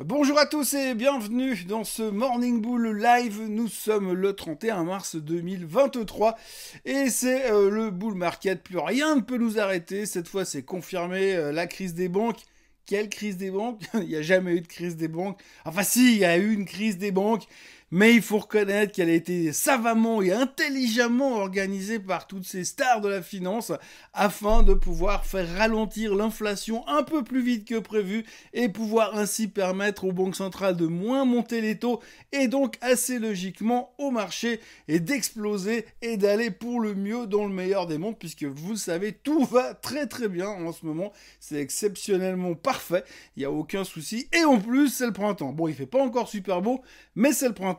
Bonjour à tous et bienvenue dans ce Morning Bull Live. Nous sommes le 31 mars 2023 et c'est le bull market. Plus rien ne peut nous arrêter. Cette fois, c'est confirmé. La crise des banques. Quelle crise des banques? Il n'y a jamais eu de crise des banques. Enfin si, il y a eu une crise des banques. Mais il faut reconnaître qu'elle a été savamment et intelligemment organisée par toutes ces stars de la finance afin de pouvoir faire ralentir l'inflation un peu plus vite que prévu et pouvoir ainsi permettre aux banques centrales de moins monter les taux et donc assez logiquement au marché et d'exploser et d'aller pour le mieux dans le meilleur des mondes puisque vous le savez, tout va très très bien en ce moment. C'est exceptionnellement parfait, il n'y a aucun souci et en plus c'est le printemps. Bon, il fait pas encore super beau, mais c'est le printemps.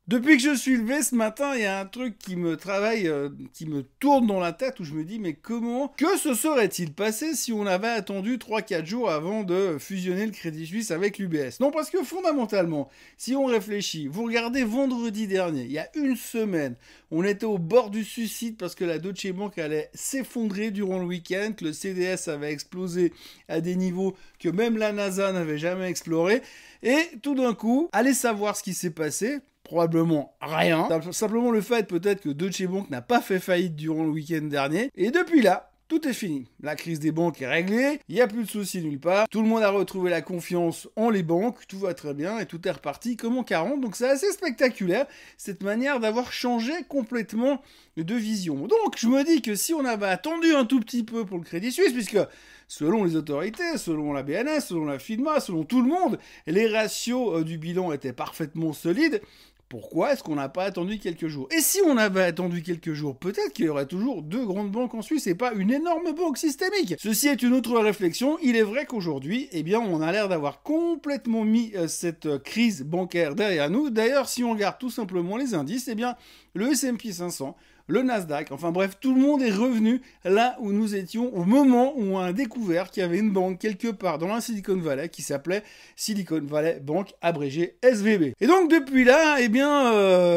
Depuis que je suis levé ce matin, il y a un truc qui me travaille, qui me tourne dans la tête où je me dis mais que se serait-il passé si on avait attendu 3-4 jours avant de fusionner le Crédit Suisse avec l'UBS? Non, parce que fondamentalement, si on réfléchit, vous regardez vendredi dernier, il y a une semaine, on était au bord du suicide parce que la Deutsche Bank allait s'effondrer durant le week-end, que le CDS avait explosé à des niveaux que même la NASA n'avait jamais explorés, et tout d'un coup, allez savoir ce qui s'est passé. Probablement rien. Simplement le fait peut-être que Deutsche Bank n'a pas fait faillite durant le week-end dernier. Et depuis là, tout est fini. La crise des banques est réglée, il n'y a plus de soucis nulle part, tout le monde a retrouvé la confiance en les banques, tout va très bien et tout est reparti comme en 40. Donc c'est assez spectaculaire, cette manière d'avoir changé complètement de vision. Donc je me dis que si on avait attendu un tout petit peu pour le Crédit Suisse, puisque selon les autorités, selon la BNS, selon la FINMA, selon tout le monde, les ratios du bilan étaient parfaitement solides. Pourquoi est-ce qu'on n'a pas attendu quelques jours? Et si on avait attendu quelques jours, peut-être qu'il y aurait toujours deux grandes banques en Suisse et pas une énorme banque systémique. Ceci est une autre réflexion. Il est vrai qu'aujourd'hui, eh bien, on a l'air d'avoir complètement mis cette crise bancaire derrière nous. D'ailleurs, si on regarde tout simplement les indices, eh bien, le S&P 500, le Nasdaq, enfin bref, tout le monde est revenu là où nous étions au moment où on a découvert qu'il y avait une banque quelque part dans la Silicon Valley qui s'appelait Silicon Valley Bank, abrégé SVB. Et donc depuis là, eh bien,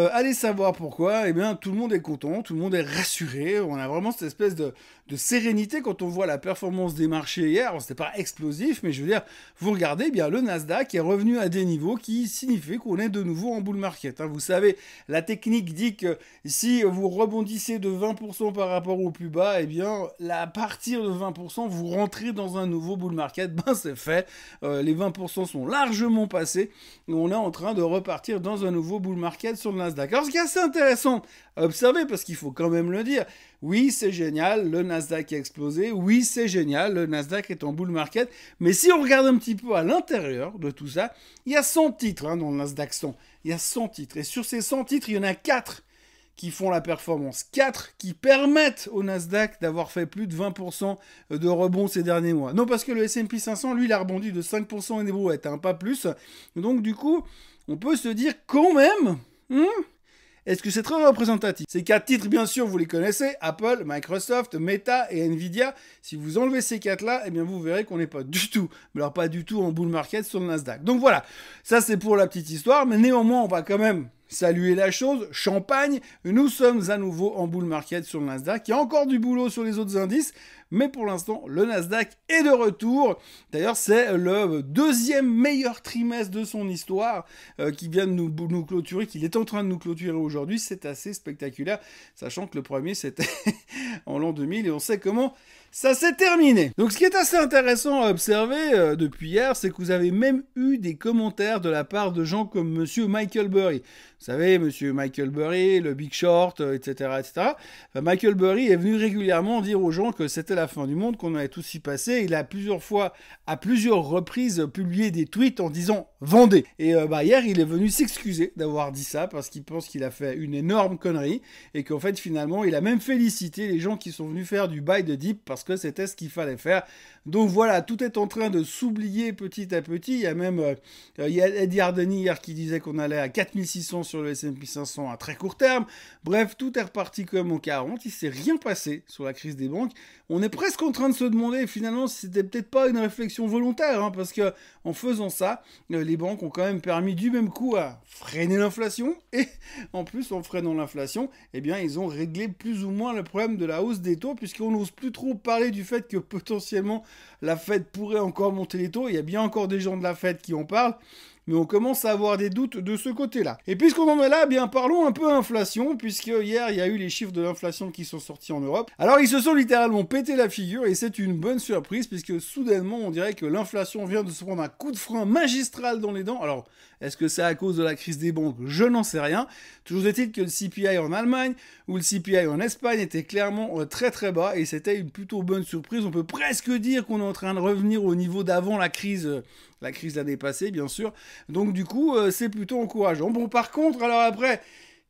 allez savoir pourquoi, eh bien, tout le monde est content, tout le monde est rassuré, on a vraiment cette espèce de sérénité quand on voit la performance des marchés hier. C'était pas explosif, mais je veux dire, vous regardez, eh bien, le Nasdaq est revenu à des niveaux qui signifient qu'on est de nouveau en bull market. Vous savez, la technique dit que si vous rebondissez de 20% par rapport au plus bas, eh bien, à partir de 20%, vous rentrez dans un nouveau bull market. Ben, c'est fait. Les 20% sont largement passés. Et on est en train de repartir dans un nouveau bull market sur le Nasdaq. Alors, ce qui est assez intéressant à observer, parce qu'il faut quand même le dire, oui, c'est génial, le Nasdaq a explosé. Oui, c'est génial, le Nasdaq est en bull market. Mais si on regarde un petit peu à l'intérieur de tout ça, il y a 100 titres dans le Nasdaq 100. Il y a 100 titres. Et sur ces 100 titres, il y en a 4 qui font la performance. 4 qui permettent au Nasdaq d'avoir fait plus de 20% de rebond ces derniers mois. Non, parce que le S&P 500, lui, il a rebondi de 5% et des brouettes, pas plus. Donc, du coup, on peut se dire quand même... est-ce que c'est très représentatif? Ces 4 titres, bien sûr, vous les connaissez. Apple, Microsoft, Meta et Nvidia. Si vous enlevez ces 4-là, eh bien, vous verrez qu'on n'est pas du tout, mais alors pas du tout en bull market sur le Nasdaq. Donc voilà, ça c'est pour la petite histoire, mais néanmoins, on va quand même saluer la chose, champagne, nous sommes à nouveau en bull market sur le Nasdaq. Il y a encore du boulot sur les autres indices, mais pour l'instant, le Nasdaq est de retour. D'ailleurs, c'est le deuxième meilleur trimestre de son histoire qui vient de nous clôturer, qu'il est en train de nous clôturer aujourd'hui. C'est assez spectaculaire, sachant que le premier, c'était en l'an 2000 et on sait comment ça s'est terminé. Donc ce qui est assez intéressant à observer depuis hier, c'est que vous avez même eu des commentaires de la part de gens comme monsieur Michael Burry. Vous savez, monsieur Michael Burry, le Big Short, etc., etc. Enfin, Michael Burry est venu régulièrement dire aux gens que c'était la fin du monde, qu'on allait tous y passer. Il a plusieurs fois, à plusieurs reprises, publié des tweets en disant « Vendez ». Et hier, il est venu s'excuser d'avoir dit ça parce qu'il pense qu'il a fait une énorme connerie et qu'en fait, finalement, il a même félicité les gens qui sont venus faire du buy de dip parce que c'était ce qu'il fallait faire. Donc voilà, tout est en train de s'oublier petit à petit. Il y a même Eddie Ardeni hier qui disait qu'on allait à 4600 sur le S&P 500 à très court terme. Bref, tout est reparti comme en 40. Il s'est rien passé sur la crise des banques. On est presque en train de se demander finalement si c'était peut-être pas une réflexion volontaire, hein, parce que en faisant ça, les banques ont quand même permis du même coup à freiner l'inflation, et en plus en freinant l'inflation, eh bien ils ont réglé plus ou moins le problème de la hausse des taux, puisqu'on n'ose plus trop parler du fait que potentiellement la Fed pourrait encore monter les taux. Il y a bien encore des gens de la Fed qui en parlent, mais on commence à avoir des doutes de ce côté-là. Et puisqu'on en est là, eh bien parlons un peu inflation, puisque hier il y a eu les chiffres de l'inflation qui sont sortis en Europe. Alors ils se sont littéralement pété la figure, et c'est une bonne surprise, puisque soudainement on dirait que l'inflation vient de se prendre un coup de frein magistral dans les dents. Alors est-ce que c'est à cause de la crise des banques? Je n'en sais rien. Toujours est-il que le CPI en Allemagne ou le CPI en Espagne était clairement très très bas, et c'était une plutôt bonne surprise. On peut presque dire qu'on est en train de revenir au niveau d'avant la crise l'année passée, bien sûr. Donc du coup, c'est plutôt encourageant. Bon, par contre, alors après,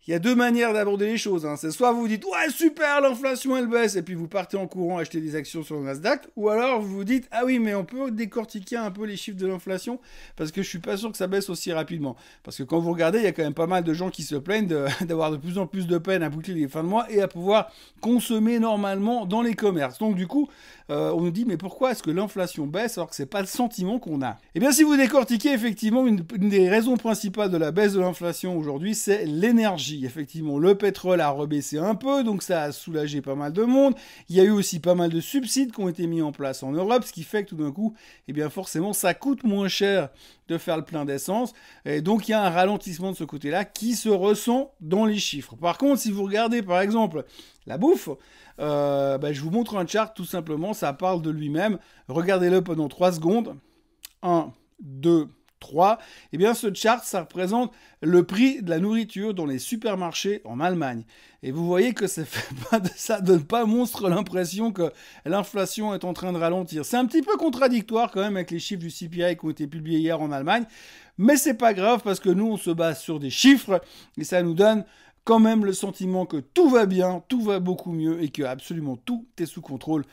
il y a deux manières d'aborder les choses, hein. C'est soit vous dites « Ouais, super, l'inflation, elle baisse », et puis vous partez en courant acheter des actions sur le Nasdaq, ou alors vous vous dites « Ah oui, mais on peut décortiquer un peu les chiffres de l'inflation, parce que je suis pas sûr que ça baisse aussi rapidement. » Parce que quand vous regardez, il y a quand même pas mal de gens qui se plaignent d'avoir de plus en plus de peine à boucler les fins de mois et à pouvoir consommer normalement dans les commerces. Donc du coup, on nous dit « Mais pourquoi est-ce que l'inflation baisse alors que c'est pas le sentiment qu'on a ?» Eh bien, si vous décortiquez, effectivement, une des raisons principales de la baisse de l'inflation aujourd'hui, c'est l'énergie. Effectivement, le pétrole a rebaissé un peu, donc ça a soulagé pas mal de monde. Il y a eu aussi pas mal de subsides qui ont été mis en place en Europe, ce qui fait que tout d'un coup, eh bien forcément, ça coûte moins cher de faire le plein d'essence. Et donc, il y a un ralentissement de ce côté-là qui se ressent dans les chiffres. Par contre, si vous regardez, par exemple, la bouffe, je vous montre un chart, tout simplement, ça parle de lui-même. Regardez-le pendant 3 secondes. 1, 2, 3, eh bien ce chart, ça représente le prix de la nourriture dans les supermarchés en Allemagne. Et vous voyez que ça donne pas monstre l'impression que l'inflation est en train de ralentir. C'est un petit peu contradictoire quand même avec les chiffres du CPI qui ont été publiés hier en Allemagne, mais c'est pas grave parce que nous on se base sur des chiffres et ça nous donne quand même le sentiment que tout va bien, tout va beaucoup mieux et que absolument tout est sous contrôle.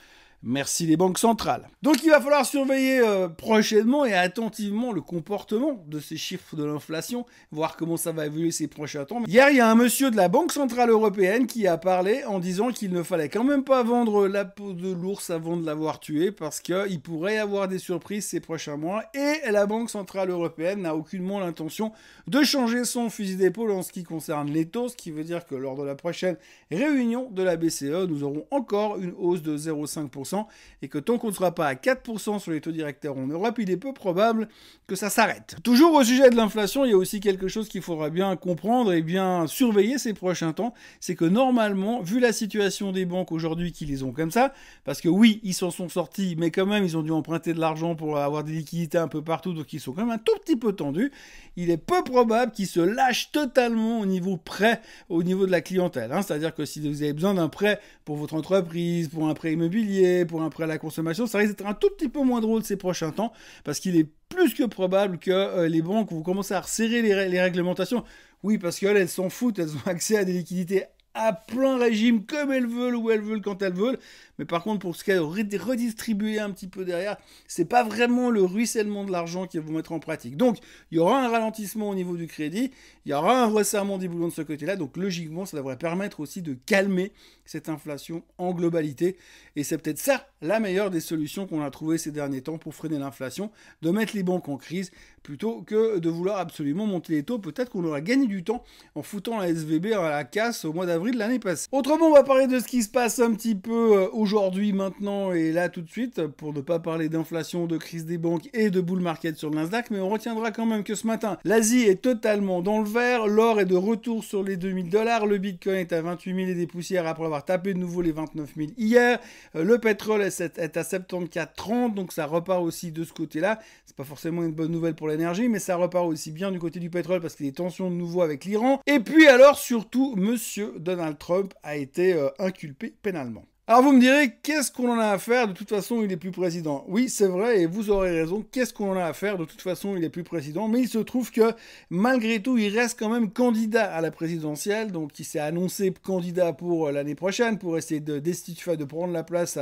Merci les banques centrales. Donc il va falloir surveiller prochainement et attentivement le comportement de ces chiffres de l'inflation, voir comment ça va évoluer ces prochains temps. Hier, il y a un monsieur de la Banque Centrale Européenne qui a parlé en disant qu'il ne fallait quand même pas vendre la peau de l'ours avant de l'avoir tué, parce qu'il pourrait y avoir des surprises ces prochains mois, et la Banque Centrale Européenne n'a aucunement l'intention de changer son fusil d'épaule en ce qui concerne les taux, ce qui veut dire que lors de la prochaine réunion de la BCE, nous aurons encore une hausse de 0,5%, et que tant qu'on ne sera pas à 4% sur les taux directeurs en Europe, il est peu probable que ça s'arrête. Toujours au sujet de l'inflation, il y a aussi quelque chose qu'il faudra bien comprendre et bien surveiller ces prochains temps, c'est que normalement, vu la situation des banques aujourd'hui qui les ont comme ça, parce que oui, ils s'en sont sortis, mais quand même, ils ont dû emprunter de l'argent pour avoir des liquidités un peu partout, donc ils sont quand même un tout petit peu tendus, il est peu probable qu'ils se lâchent totalement au niveau prêt, au niveau de la clientèle. Hein. C'est-à-dire que si vous avez besoin d'un prêt pour votre entreprise, pour un prêt immobilier, pour un prêt à la consommation, ça risque d'être un tout petit peu moins drôle ces prochains temps, parce qu'il est plus que probable que les banques vont commencer à resserrer les réglementations. Oui, parce qu'elles s'en foutent, elles ont accès à des liquidités à plein régime, comme elles veulent, où elles veulent, quand elles veulent. Mais par contre, pour ce qui est de redistribuer un petit peu derrière, c'est pas vraiment le ruissellement de l'argent qu'ils vont mettre en pratique. Donc, il y aura un ralentissement au niveau du crédit, il y aura un resserrement des boulons de ce côté-là, donc logiquement, ça devrait permettre aussi de calmer cette inflation en globalité. Et c'est peut-être ça, la meilleure des solutions qu'on a trouvées ces derniers temps pour freiner l'inflation, de mettre les banques en crise, plutôt que de vouloir absolument monter les taux. Peut-être qu'on aura gagné du temps en foutant la SVB à la casse au mois d'avril de l'année passée. Autrement, on va parler de ce qui se passe un petit peu aujourd'hui, maintenant et là tout de suite, pour ne pas parler d'inflation, de crise des banques et de bull market sur le Nasdaq, mais on retiendra quand même que ce matin, l'Asie est totalement dans le vert, l'or est de retour sur les 2000 $, le Bitcoin est à 28 000 et des poussières après avoir tapé de nouveau les 29 000 hier, le pétrole est à 74,30, donc ça repart aussi de ce côté-là. C'est pas forcément une bonne nouvelle pour l'énergie, mais ça repart aussi bien du côté du pétrole parce qu'il y a des tensions de nouveau avec l'Iran. Et puis alors, surtout, monsieur Donald Trump a été inculpé pénalement. Alors vous me direz, qu'est-ce qu'on en a à faire? De toute façon, il est plus président. Oui, c'est vrai, et vous aurez raison. Qu'est-ce qu'on en a à faire? De toute façon, il est plus président. Mais il se trouve que, malgré tout, il reste quand même candidat à la présidentielle. Donc, il s'est annoncé candidat pour l'année prochaine, pour essayer de destituer, de prendre la place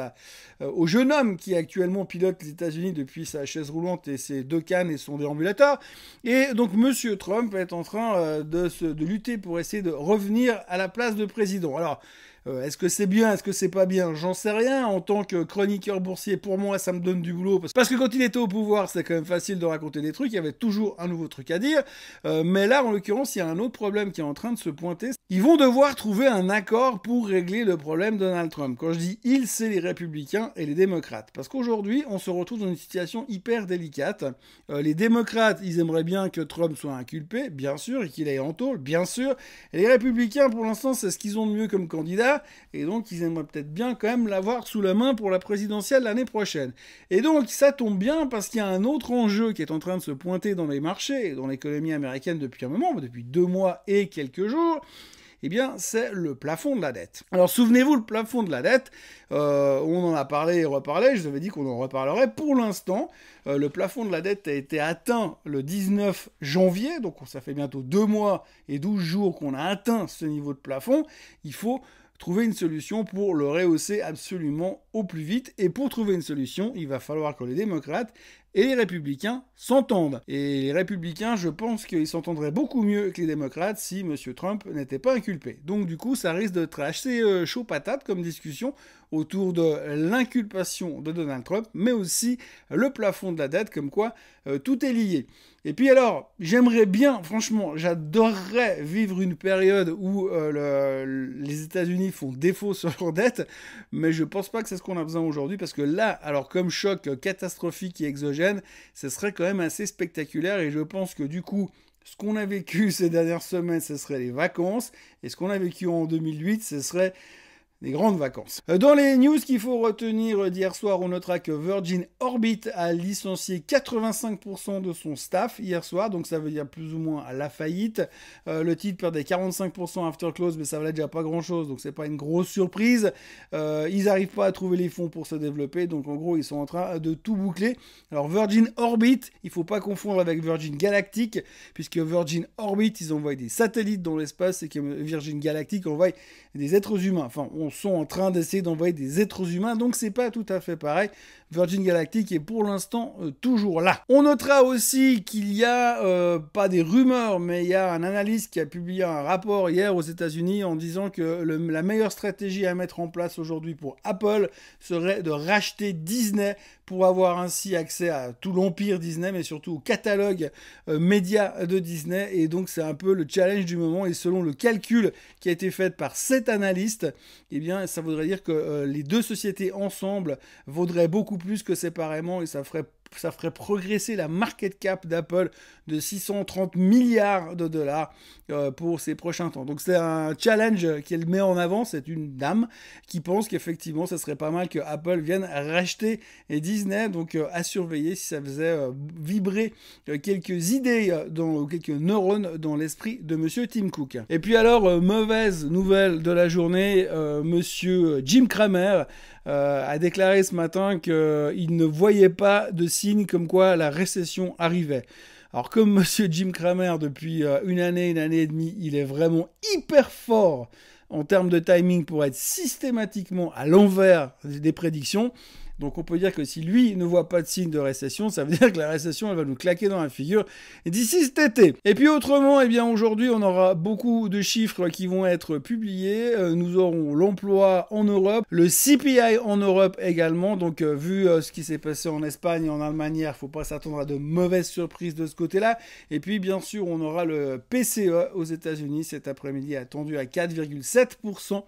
au jeune homme qui actuellement pilote les États-Unis depuis sa chaise roulante et ses 2 cannes et son déambulateur. Et donc, Monsieur Trump est en train de lutter pour essayer de revenir à la place de président. Alors, est-ce que c'est bien, est-ce que c'est pas bien? J'en sais rien. En tant que chroniqueur boursier, pour moi, ça me donne du boulot. Parce que quand il était au pouvoir, c'était quand même facile de raconter des trucs. Il y avait toujours un nouveau truc à dire. Mais là, en l'occurrence, il y a un autre problème qui est en train de se pointer. Ils vont devoir trouver un accord pour régler le problème de Donald Trump. Quand je dis ils, c'est les républicains et les démocrates. Parce qu'aujourd'hui, on se retrouve dans une situation hyper délicate. Les démocrates, ils aimeraient bien que Trump soit inculpé, bien sûr, et qu'il aille en tôle, bien sûr. Et les républicains, pour l'instant, c'est ce qu'ils ont de mieux comme candidat. Et donc, ils aimeraient peut-être bien quand même l'avoir sous la main pour la présidentielle l'année prochaine. Et donc, ça tombe bien parce qu'il y a un autre enjeu qui est en train de se pointer dans les marchés et dans l'économie américaine depuis un moment, depuis 2 mois et quelques jours. Eh bien, c'est le plafond de la dette. Alors, souvenez-vous, le plafond de la dette, on en a parlé et reparlé, je vous avais dit qu'on en reparlerait. Pour l'instant, le plafond de la dette a été atteint le 19 janvier, donc ça fait bientôt 2 mois et 12 jours qu'on a atteint ce niveau de plafond. Il faut trouver une solution pour le rehausser absolument au plus vite. Et pour trouver une solution, il va falloir que les démocrates et les républicains s'entendent. Et les républicains, je pense qu'ils s'entendraient beaucoup mieux que les démocrates si M. Trump n'était pas inculpé. Donc du coup, ça risque d'être assez chaud patate comme discussion autour de l'inculpation de Donald Trump, mais aussi le plafond de la dette, comme quoi tout est lié. Et puis alors, j'aimerais bien, franchement, j'adorerais vivre une période où les États-Unis font défaut sur leur dette, mais je pense pas que c'est ce qu'on a besoin aujourd'hui, parce que là, alors comme choc catastrophique et exogène, ce serait quand même assez spectaculaire, et je pense que du coup, ce qu'on a vécu ces dernières semaines, ce serait les vacances, et ce qu'on a vécu en 2008, ce serait des grandes vacances. Dans les news qu'il faut retenir d'hier soir, on notera que Virgin Orbit a licencié 85% de son staff hier soir, donc ça veut dire plus ou moins la faillite. Le titre perdait 45% after close, mais ça valait déjà pas grand chose, donc c'est pas une grosse surprise. Ils n'arrivent pas à trouver les fonds pour se développer, donc en gros ils sont en train de tout boucler. Alors Virgin Orbit, il faut pas confondre avec Virgin Galactic, puisque Virgin Orbit, ils envoient des satellites dans l'espace et que Virgin Galactic envoie des êtres humains. Enfin, on sont en train d'essayer d'envoyer des êtres humains, donc c'est pas tout à fait pareil. Virgin Galactic est pour l'instant toujours là. On notera aussi qu'il y a, pas des rumeurs, mais il y a un analyste qui a publié un rapport hier aux États-Unis en disant que la meilleure stratégie à mettre en place aujourd'hui pour Apple serait de racheter Disney pour avoir ainsi accès à tout l'empire Disney, mais surtout au catalogue média de Disney. Et donc c'est un peu le challenge du moment. Et selon le calcul qui a été fait par cet analyste, eh bien ça voudrait dire que les deux sociétés ensemble vaudraient beaucoup plus que séparément, et ça ferait progresser la market cap d'Apple de 630 milliards de dollars pour ces prochains temps. Donc c'est un challenge qu'elle met en avant, c'est une dame qui pense qu'effectivement ça serait pas mal que Apple vienne racheter Disney, donc à surveiller si ça faisait vibrer quelques idées, quelques neurones dans l'esprit de monsieur Tim Cook. Et puis alors, mauvaise nouvelle de la journée, monsieur Jim Cramer a déclaré ce matin qu'il ne voyait pas de signe comme quoi la récession arrivait. Alors comme monsieur Jim Cramer, depuis une année et demie, il est vraiment hyper fort en termes de timing pour être systématiquement à l'envers des prédictions. Donc on peut dire que si lui ne voit pas de signe de récession, ça veut dire que la récession elle va nous claquer dans la figure d'ici cet été. Et puis autrement, eh bien aujourd'hui on aura beaucoup de chiffres qui vont être publiés. Nous aurons l'emploi en Europe, le CPI en Europe également. Donc vu ce qui s'est passé en Espagne et en Allemagne, il ne faut pas s'attendre à de mauvaises surprises de ce côté-là. Et puis bien sûr on aura le PCE aux États-Unis cet après-midi attendu à 4,7%.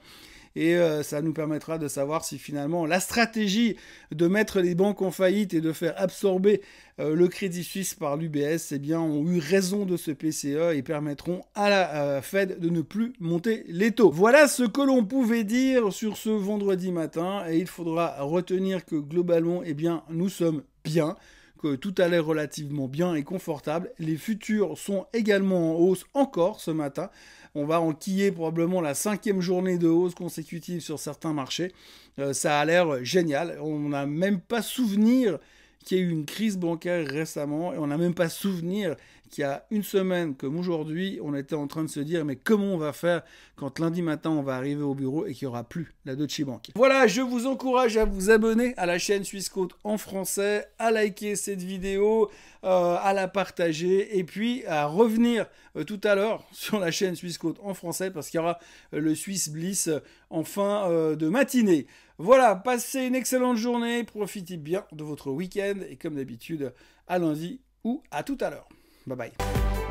Et ça nous permettra de savoir si finalement la stratégie de mettre les banques en faillite et de faire absorber le Crédit Suisse par l'UBS, eh bien, ont eu raison de ce PCE et permettront à la Fed de ne plus monter les taux. Voilà ce que l'on pouvait dire sur ce vendredi matin, et il faudra retenir que globalement, eh bien, nous sommes bien. que tout allait relativement bien et confortable. Les futurs sont également en hausse encore ce matin. On va enquiller probablement la 5e journée de hausse consécutive sur certains marchés. Ça a l'air génial. On n'a même pas souvenir qu'il y a eu une crise bancaire récemment et on n'a même pas souvenir qu'il y a une semaine comme aujourd'hui, on était en train de se dire mais comment on va faire quand lundi matin on va arriver au bureau et qu'il n'y aura plus la Deutsche Bank. Voilà, je vous encourage à vous abonner à la chaîne Swissquote en français, à liker cette vidéo, à la partager et puis à revenir tout à l'heure sur la chaîne Swissquote en français parce qu'il y aura le Swiss Bliss en fin de matinée. Voilà, passez une excellente journée, profitez bien de votre week-end et comme d'habitude, à lundi ou à tout à l'heure. Bye bye.